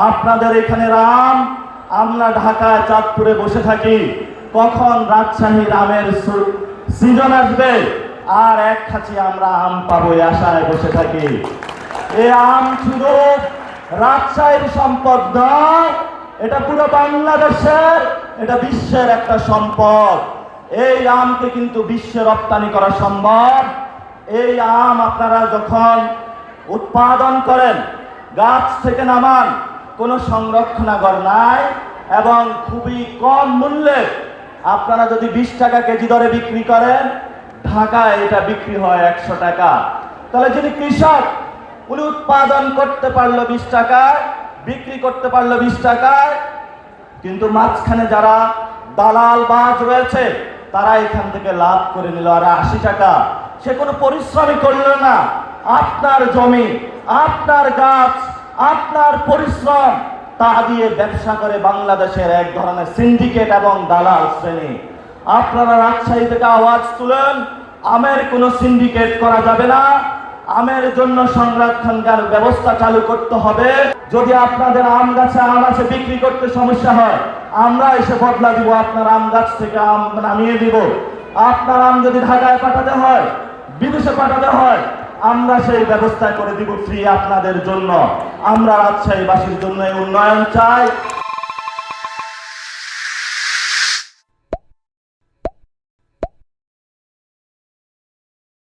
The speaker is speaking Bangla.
আপনাদের এখানে আম, আমরা ঢাকায় চাঁদপুরে বসে থাকি, কখন রাজশাহীর আমের সিজন আসবে আর এক খাঁচি আমরা আম পাবো এই আশায় বসে থাকি। এই আম শুধু রাজশাহীর সম্পদ নয়, এটা পুরো বাংলাদেশের, এটা বিশ্বের একটা সম্পদ। এই আমকে কিন্তু বিশ্বে রপ্তানি করা সম্ভব। এই আম আপনারা যখন উৎপাদন করেন, গাছ থেকে নামান, কোনো সংরক্ষণাগার নাই এবং খুবই কম মূল্যে আপনারা যদি 20 টাকা কেজি দরে বিক্রি করেন, ঢাকায় এটা বিক্রি হয় 100 টাকা। তাহলে যিনি কৃষক, উনি উৎপাদন করতে পারলো 20 টাকায়, বিক্রি করতে পারলো 20 টাকায়, কিন্তু মাঝখানে যারা দালাল বাজ রয়েছে তারা এখান থেকে লাভ করে নিল আর 80 টাকা। সে কোনো পরিশ্রমই করলো না। আপনার জমি, আপনার গাছ, আপনার পরিশ্রম, তা দিয়ে ব্যবসা করে বাংলাদেশের এক ধরনের সিন্ডিকেট এবং দালাল শ্রেণী। আপনারা রাজশাহী থেকে আওয়াজ তুলেন, আমের কোনো সিন্ডিকেট করা যাবে না, আমের জন্য সংরক্ষণের ব্যবস্থা চালু করতে হবে। যদি আপনাদের আম গাছে আম আছে, বিক্রি করতে সমস্যা হয়, আমরা এসে বদলা দিব, আপনার আম গাছ থেকে আম নামিয়ে দিব। আপনার আম যদি ঢাকায় পাঠাতে হয়, বিদেশে পাঠাতে হয়, আমরা সেই ব্যবস্থা করে দিব ফ্রি আপনাদের জন্য। আমরা রাজশাহীবাসীর জন্য উন্নয়ন চাই।